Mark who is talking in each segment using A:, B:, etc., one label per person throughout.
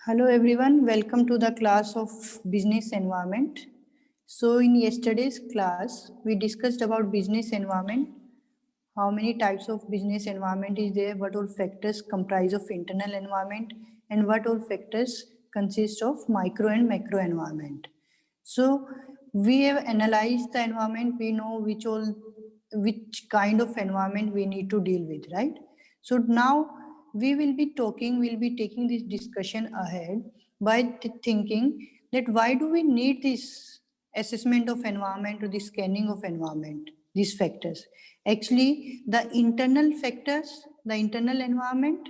A: Hello everyone, welcome to the class of business environment. So in yesterday's class, we discussed about business environment, how many types of business environment is there, what all factors comprise of internal environment, and what all factors consist of micro and macro environment. So we have analyzed the environment, we know which kind of environment we need to deal with, right? So now we'll be taking this discussion ahead by thinking that why do we need this assessment of environment or the scanning of environment, these factors. Actually, the internal factors, the internal environment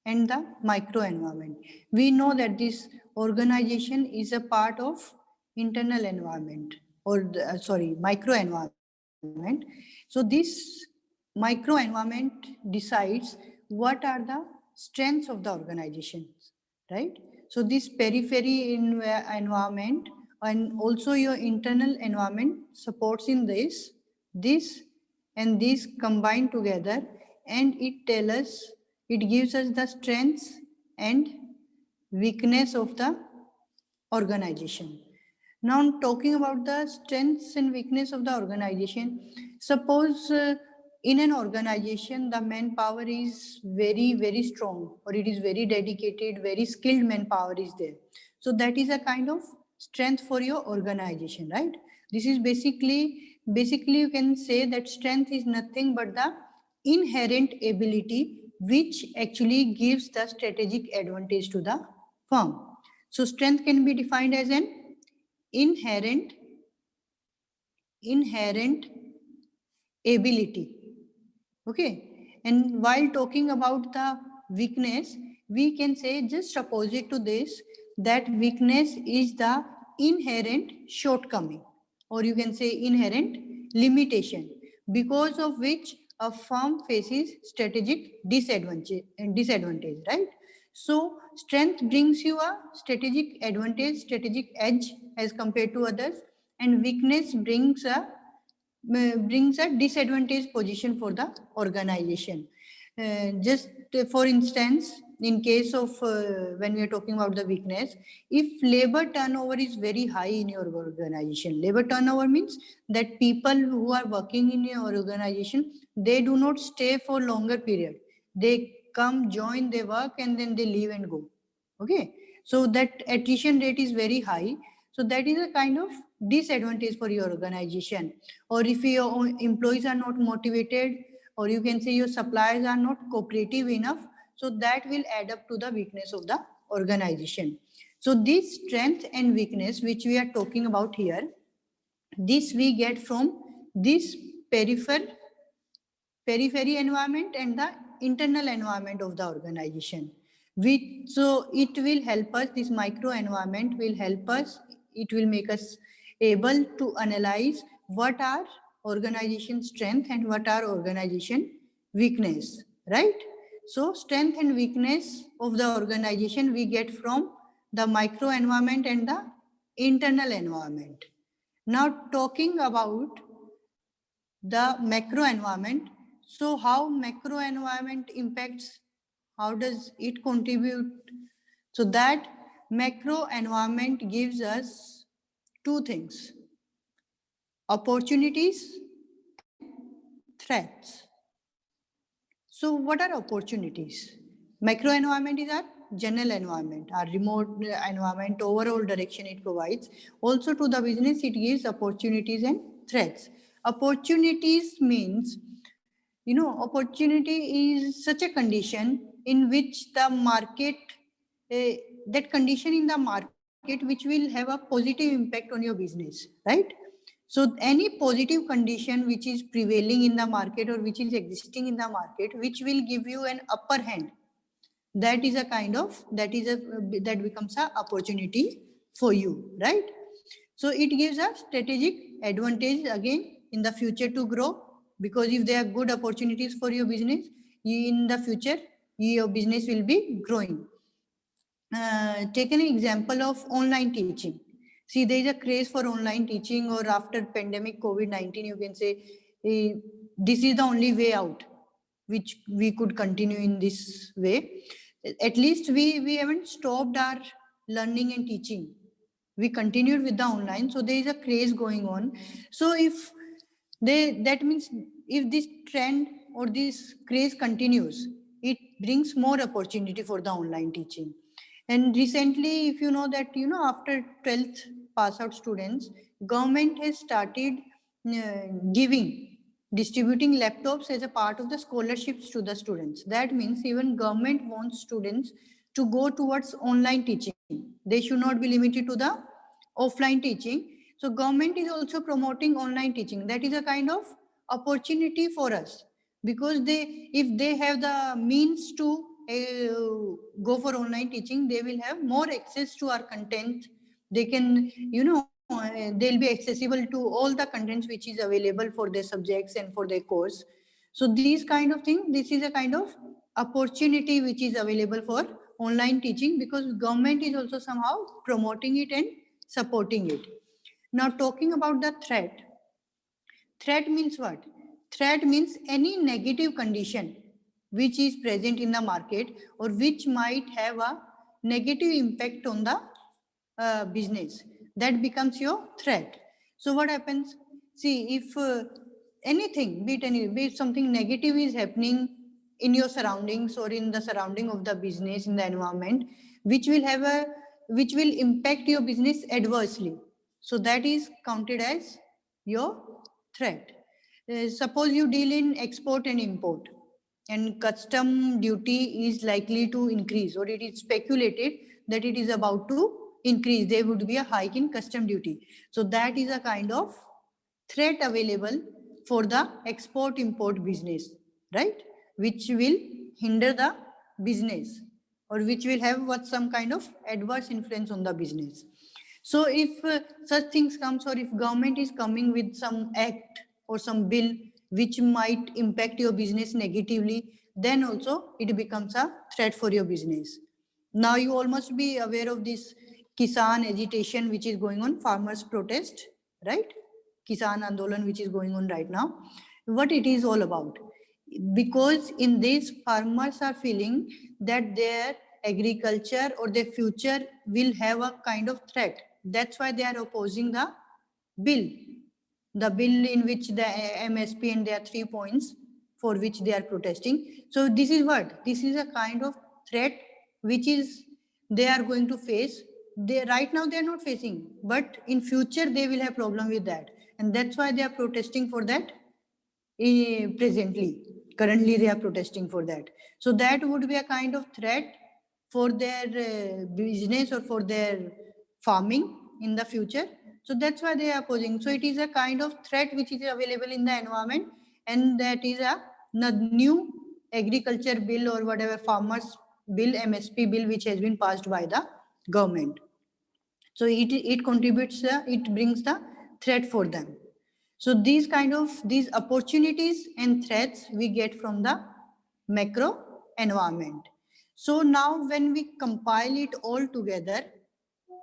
A: and the micro environment. We know that this organization is a part of internal environment or micro environment. So this micro environment decides what are the strengths of the organization, right? So this periphery environment and also your internal environment supports in this and this combined together, and it gives us the strengths and weakness of the organization. Now talking about the strengths and weakness of the organization, suppose in an organization the manpower is very strong, or it is very dedicated, very skilled manpower is there. So that is a kind of strength for your organization, right? This is basically you can say that strength is nothing but the inherent ability which actually gives the strategic advantage to the firm. So strength can be defined as an inherent ability. Okay. And while talking about the weakness, we can say just opposite to this, that weakness is the inherent shortcoming, or you can say inherent limitation, because of which a firm faces strategic disadvantage, right? So strength brings you a strategic advantage, strategic edge as compared to others, and weakness brings a disadvantaged position for the organization. Just for instance, in case of when we are talking about the weakness, if labor turnover is very high in your organization, labor turnover means that people who are working in your organization, they do not stay for longer period. They come, join, they work, and then they leave and go. Okay, so that attrition rate is very high. So that is a kind of disadvantage for your organization. Or if your employees are not motivated, or you can say your suppliers are not cooperative enough, so that will add up to the weakness of the organization. So this strength and weakness which we are talking about here, this we get from this periphery environment and the internal environment of the organization. So it will help us, this micro environment will help us, it will make us able to analyze what are organization strength and what are organization weakness, right? So strength and weakness of the organization we get from the micro environment and the internal environment. Now talking about the macro environment, so how macro environment impacts, how does it contribute? So that macro environment gives us two things: opportunities and threats. So what are opportunities? Macro environment is our general environment, our remote environment, overall direction it provides. Also to the business, it gives opportunities and threats. Opportunities means, opportunity is such a condition in which the market, that condition in the market which will have a positive impact on your business, right? So any positive condition which is prevailing in the market or which is existing in the market, which will give you an upper hand, that is a kind of, that becomes an opportunity for you, right? So it gives a strategic advantage again in the future to grow, because if there are good opportunities for your business, in the future your business will be growing. Take an example of online teaching. See, there is a craze for online teaching, or after pandemic COVID-19, you can say this is the only way out, which we could continue in this way. At least we haven't stopped our learning and teaching. We continued with the online, so there is a craze going on. So if that means if this trend or this craze continues, it brings more opportunity for the online teaching. And recently, if you know that, after 12th pass out students, government has started distributing laptops as a part of the scholarships to the students. That means even government wants students to go towards online teaching. They should not be limited to the offline teaching. So government is also promoting online teaching. That is a kind of opportunity for us, because if they have the means to go for online teaching, they will have more access to our content. They can, they'll be accessible to all the contents which is available for their subjects and for their course. So these kind of things, this is a kind of opportunity which is available for online teaching, because government is also somehow promoting it and supporting it. Now talking about the threat. Threat means what? Threat means any negative condition which is present in the market or which might have a negative impact on the business. That becomes your threat. So what happens? See, if anything, be it something negative is happening in your surroundings or in the surrounding of the business, in the environment, which will impact your business adversely. So that is counted as your threat. Suppose you deal in export and import, and custom duty is likely to increase, or it is speculated that it is about to increase. There would be a hike in custom duty. So that is a kind of threat available for the export import business, right? Which will hinder the business, or which will have some kind of adverse influence on the business. So if such things comes, or if government is coming with some act or some bill which might impact your business negatively, then also it becomes a threat for your business. Now you all must be aware of this Kisan agitation which is going on, farmers protest, right? Kisan Andolan which is going on right now. What it is all about? Because in this, farmers are feeling that their agriculture or their future will have a kind of threat. That's why they are opposing the bill. The bill in which the MSP, and there are 3 points for which they are protesting. So this is what? This is a kind of threat which is they are going to face. Right now they are not facing, but in future they will have problem with that. And that's why they are protesting for that presently. Currently they are protesting for that. So that would be a kind of threat for their business or for their farming in the future. So that's why they are opposing. So it is a kind of threat which is available in the environment, and that is a new agriculture bill or whatever farmers bill, MSP bill, which has been passed by the government. So it contributes, it brings the threat for them. So these opportunities and threats we get from the macro environment. So now when we compile it all together,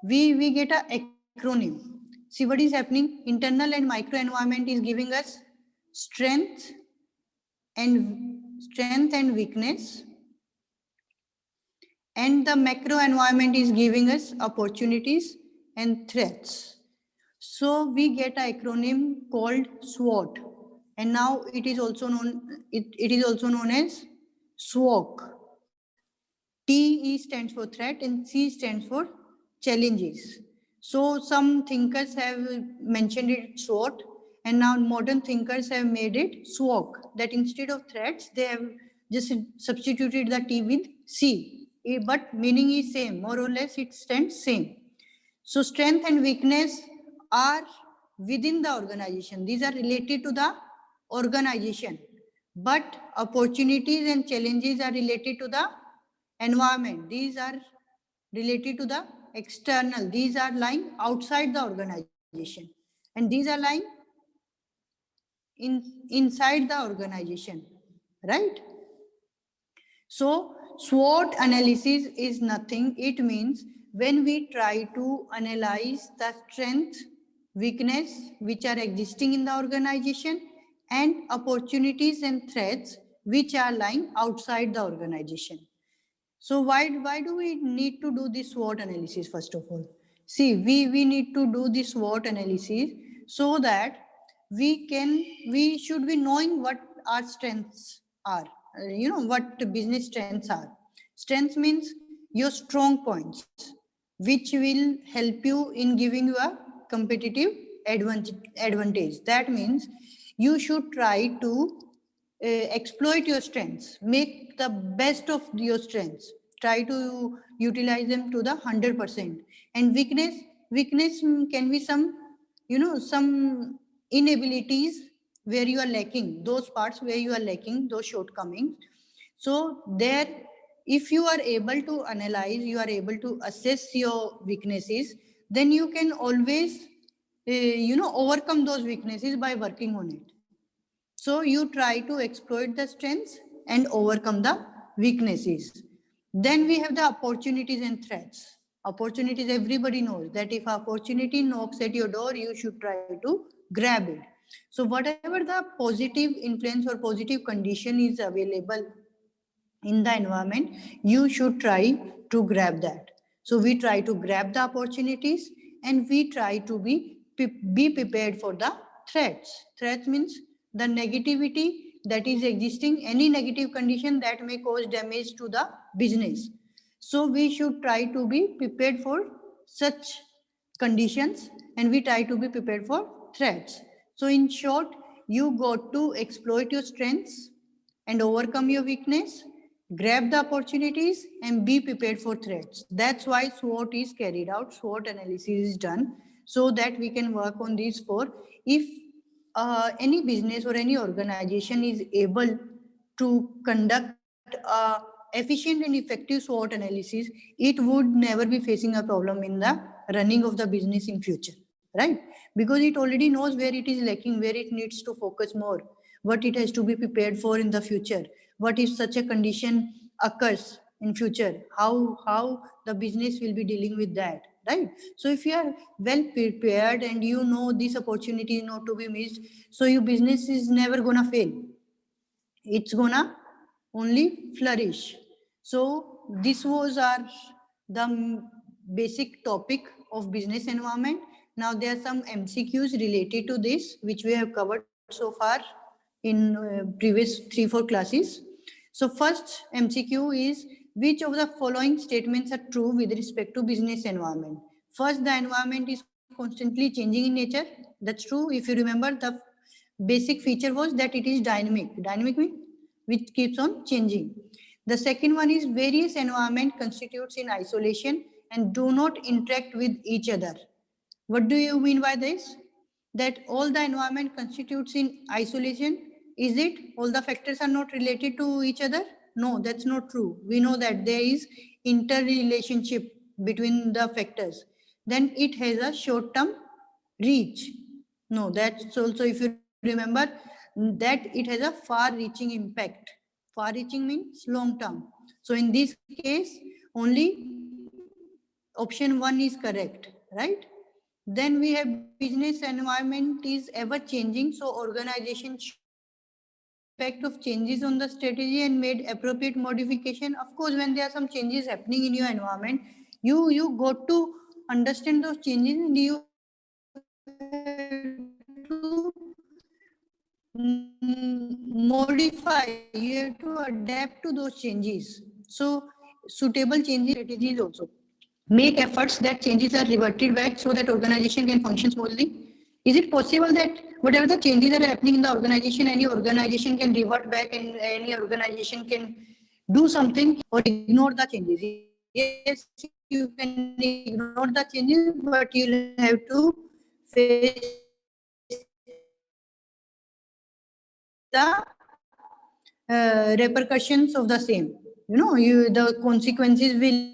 A: we get an acronym. See what is happening. Internal and micro environment is giving us strength and weakness, and the macro environment is giving us opportunities and threats. So we get an acronym called SWOT, and now it is also known as SWOC. T stands for threat and C stands for challenges. So some thinkers have mentioned it SWOT, and now modern thinkers have made it SWOC, that instead of threats they have just substituted the T with C, but meaning is same, more or less it stands same. So strength and weakness are within the organization. These are related to the organization, but opportunities and challenges are related to the environment. These are related to the external. These are lying outside the organization, and these are lying inside the organization, right? So SWOT analysis is nothing. It means when we try to analyze the strength, weakness which are existing in the organization, and opportunities and threats which are lying outside the organization. So why do we need to do this SWOT analysis first of all? See, we need to do this SWOT analysis so that we should be knowing what our strengths are. What business strengths are. Strengths means your strong points, which will help you in giving you a competitive advantage. That means you should try to exploit your strengths, make the best of your strengths, try to utilize them to the 100%. And weakness can be some inabilities where you are lacking, those parts where you are lacking, those shortcomings. So there, if you are able to analyze, you are able to assess your weaknesses, then you can always overcome those weaknesses by working on it. So you try to exploit the strengths and overcome the weaknesses. Then we have the opportunities and threats. Opportunities, everybody knows that if opportunity knocks at your door, you should try to grab it. So whatever the positive influence or positive condition is available in the environment, you should try to grab that. So we try to grab the opportunities and we try to be prepared for the threats. Threats means the negativity that is existing, any negative condition that may cause damage to the business. So we should try to be prepared for such conditions and we try to be prepared for threats. So in short, you got to exploit your strengths and overcome your weakness, grab the opportunities and be prepared for threats. That's why SWOT is carried out, SWOT analysis is done so that we can work on these four. If any business or any organization is able to conduct efficient and effective SWOT analysis, it would never be facing a problem in the running of the business in future, right? Because it already knows where it is lacking, where it needs to focus more, what it has to be prepared for in the future, what if such a condition occurs in future, how the business will be dealing with that, right? So if you are well prepared and you know this opportunity is not to be missed, so your business is never gonna fail, it's gonna only flourish. So this was our the basic topic of business environment. Now there are some MCQs related to this which we have covered so far in previous 3-4 classes. So first MCQ is, which of the following statements are true with respect to business environment? First, the environment is constantly changing in nature. That's true. If you remember, the basic feature was that it is dynamic. Dynamic means which keeps on changing. The second one is, various environment constitutes in isolation and do not interact with each other. What do you mean by this? That all the environment constitutes in isolation. Is it all the factors are not related to each other? No, that's not true. We know that there is interrelationship between the factors. Then it has a short-term reach. No, that's also, if you remember, that it has a far-reaching impact. Far-reaching means long-term. So in this case, only option 1 is correct, right? Then we have business environment is ever changing, so organization effect of changes on the strategy and made appropriate modification. Of course, when there are some changes happening in your environment, you got to understand those changes and you have to modify, you have to adapt to those changes. So suitable changes strategies also. Make efforts that changes are reverted back so that organization can function smoothly. Is it possible that whatever the changes are happening in the organization, any organization can revert back and any organization can do something or ignore the changes? Yes, you can ignore the changes, but you'll have to face the repercussions of the same. The consequences will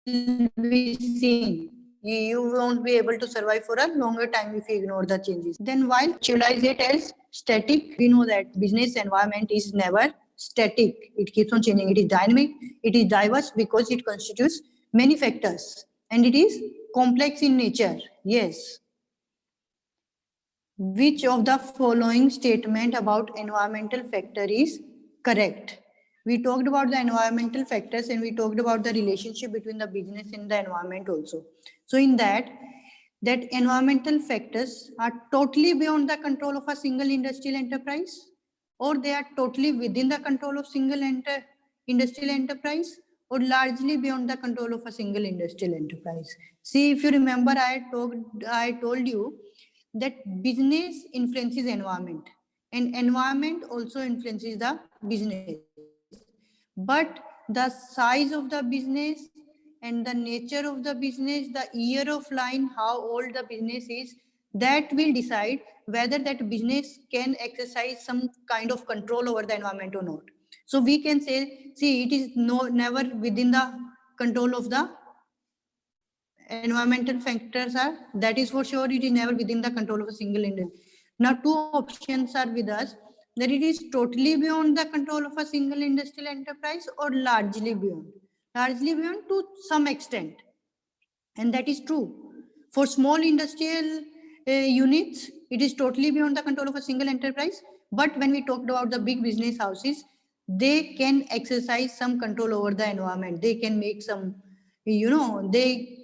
A: be seen. You won't be able to survive for a longer time if you ignore the changes. Then while visualize it as static, we know that business environment is never static. It keeps on changing. It is dynamic. It is diverse because it constitutes many factors and it is complex in nature. Yes. Which of the following statement about environmental factor is Correct. We talked about the environmental factors and we talked about the relationship between the business and the environment also. So in that environmental factors are totally beyond the control of a single industrial enterprise, or they are totally within the control of single industrial enterprise, or largely beyond the control of a single industrial enterprise. See, if you remember, I told you that business influences environment and environment also influences the business. But the size of the business and the nature of the business, the year of line, how old the business is, that will decide whether that business can exercise some kind of control over the environment or not. So we can say, see, it is never within the control of the environmental factors are, that is for sure, it is never within the control of a single industry. Now, two options are with us, that it is totally beyond the control of a single industrial enterprise or largely beyond. Largely beyond to some extent. And that is true. For small industrial units, it is totally beyond the control of a single enterprise. But when we talked about the big business houses, they can exercise some control over the environment. They can make some, they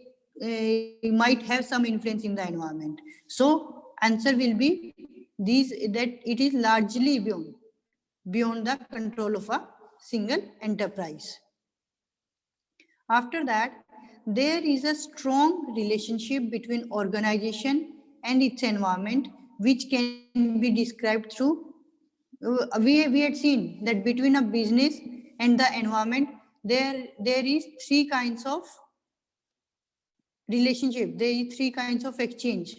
A: might have some influence in the environment. So answer will be these, that it is largely beyond the control of a single enterprise. After that, there is a strong relationship between organization and its environment, which can be described through, we had seen that between a business and the environment, there is three kinds of relationship. There is three kinds of exchange.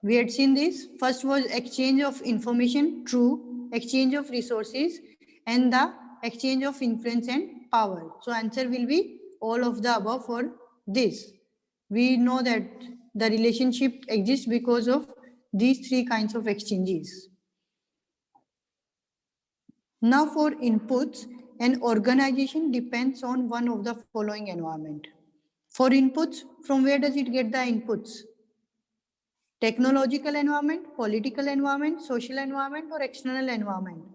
A: We had seen this. First was exchange of information, true, exchange of resources, and the exchange of influence and power. So answer will be all of the above for this. We know that the relationship exists because of these three kinds of exchanges. Now for inputs, an organization depends on one of the following environment. For inputs, from where does it get the inputs? Technological environment, political environment, social environment, or external environment.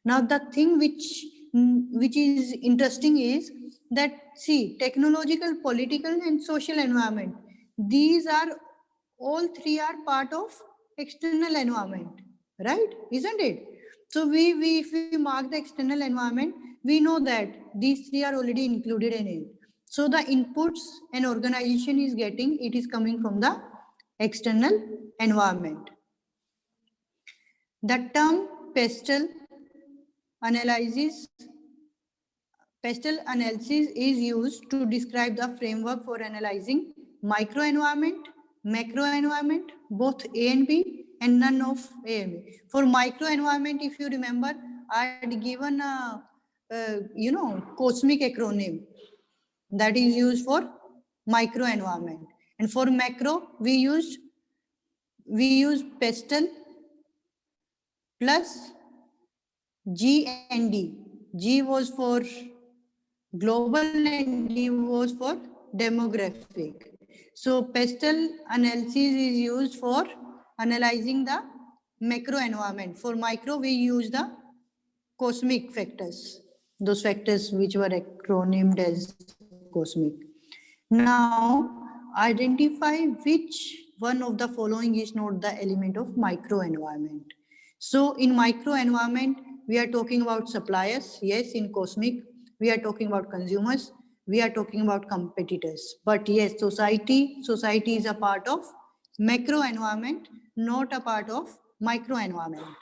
A: Now the thing which is interesting is that, see, technological, political, and social environment, these are all three are part of external environment, right? Isn't it? So if we mark the external environment, we know that these three are already included in it. So the inputs an organization is getting, it is coming from the external environment. The term pestle analysis is used to describe the framework for analyzing microenvironment, macroenvironment, both A and B, and none of A and B. For microenvironment, if you remember, I had given a cosmic acronym that is used for microenvironment, and for macro we use pestle plus G and D. G was for global and D was for demographic. So pestle analysis is used for analyzing the macro environment. For micro, we use the cosmic factors, those factors which were acronymed as cosmic. Now, identify which one of the following is not the element of microenvironment. So in microenvironment, we are talking about suppliers. Yes, in cosmic, we are talking about consumers. We are talking about competitors. But yes, society is a part of macro environment, not a part of microenvironment.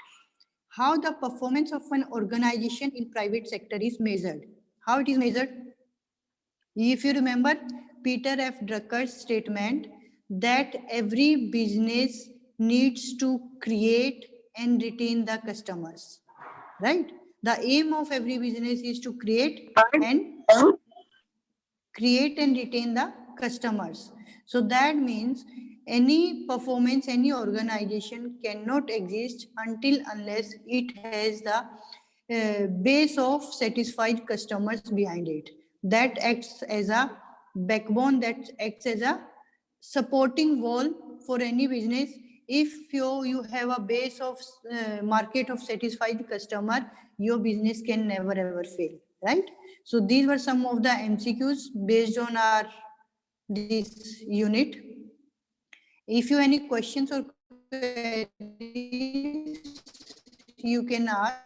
A: How the performance of an organization in private sector is measured. How it is measured? If you remember Peter F. Drucker's statement that every business needs to create and retain the customers, right? The aim of every business is to create and retain the customers. So that means any performance, any organization cannot exist unless it has the base of satisfied customers behind it. That acts as a backbone, that acts as a supporting wall for any business if you have a base of market of satisfied customer, your business can never ever fail, right? So these were some of the MCQs based on our this unit. If you have any questions or queries, you can ask.